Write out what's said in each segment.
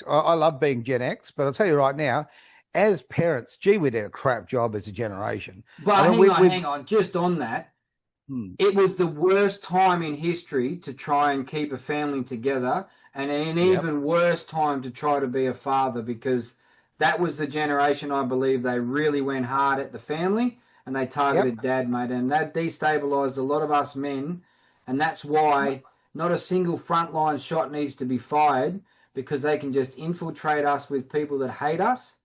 X. I love being Gen X, but I'll tell you right now, as parents, gee, we did a crap job as a generation. But I mean, hang on, just on that. Hmm. It was the worst time in history to try and keep a family together, and an Yep. even worse time to try to be a father, because that was the generation, I believe, they really went hard at the family and they Yep. targeted dad, mate, and that destabilized a lot of us men, and that's why not a single frontline shot needs to be fired, because they can just infiltrate us with people that hate us.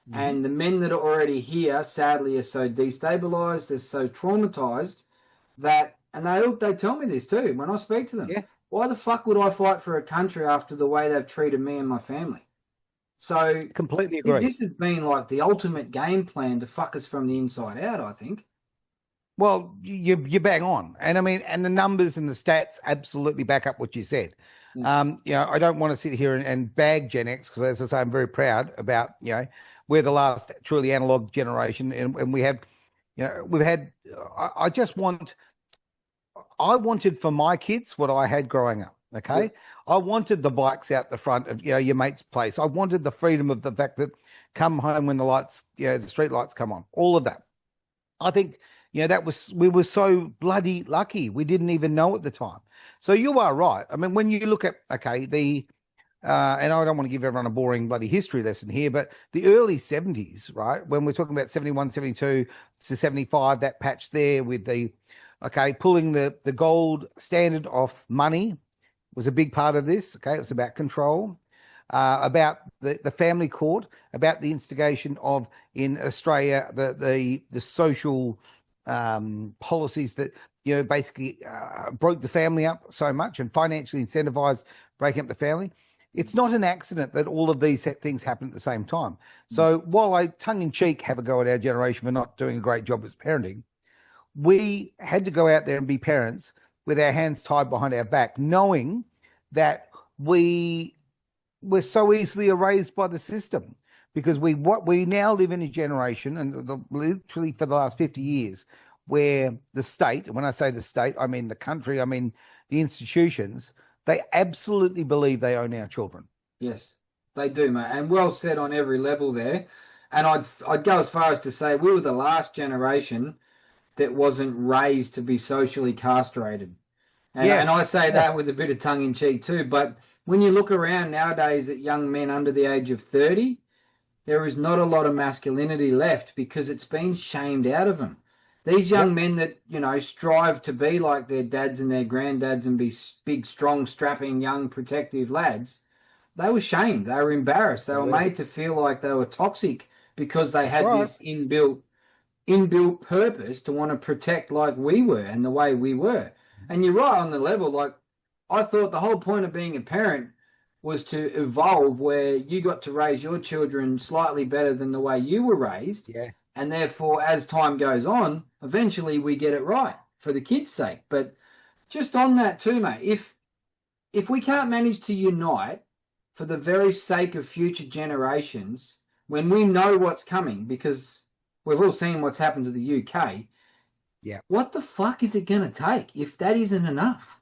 Mhm. And the men that are already here, sadly, are so destabilized, they're so traumatized that, and they tell me this too when I speak to them. Yeah. Why the fuck would I fight for a country after the way they've treated me and my family? So Completely agree. this has been like the ultimate game plan to fuck us from the inside out, I think. Well, you bang on, and I mean, and the numbers and the stats absolutely back up what you said. Yeah. I don't want to sit here and bag Gen X because, as I say, I'm very proud about we're the last truly analog generation, and we have, we've had. I just want. I wanted for my kids what I had growing up. Okay, Yeah. I wanted the bikes out the front of your mate's place. I wanted the freedom of the fact that come home when the lights, the street lights come on. All of that. I think, we were so bloody lucky. We didn't even know at the time. So you are right. I mean, when you look at, okay, and I don't want to give everyone a boring bloody history lesson here, but the early 70s, right? When we're talking about 71, 72 to 75, that patch there with pulling the gold standard off money was a big part of this. Okay. It's about control. About the family court, about the instigation of in Australia the social policies that basically broke the family up so much and financially incentivized breaking up the family. It's not an accident that all of these things happen at the same time. So while I tongue in cheek have a go at our generation for not doing a great job as parenting, we had to go out there and be parents with our hands tied behind our back, knowing that we're so easily erased by the system because we now live in a generation, and literally for the last 50 years, where the state, and when I say the state, I mean the country, I mean the institutions, they absolutely believe they own our children. Yes, they do, mate, and well said on every level there. And I'd go as far as to say we were the last generation that wasn't raised to be socially castrated. And Yeah, I say that with a bit of tongue in cheek too. But when you look around nowadays at young men under the age of 30, there is not a lot of masculinity left because it's been shamed out of them. These young yep, men that, strive to be like their dads and their granddads and be big, strong, strapping, young, protective lads, they were shamed. They were embarrassed. They were absolutely. made to feel like they were toxic because they That's had right. this inbuilt purpose to want to protect like we were and the way we were. And you're right on the level. Like, I thought the whole point of being a parent was to evolve where you got to raise your children slightly better than the way you were raised. Yeah, And therefore, as time goes on, eventually we get it right for the kids' sake. But just on that too, mate, if we can't manage to unite for the very sake of future generations, when we know what's coming, because we've all seen what's happened to the UK, yeah. what the fuck is it going to take if that isn't enough?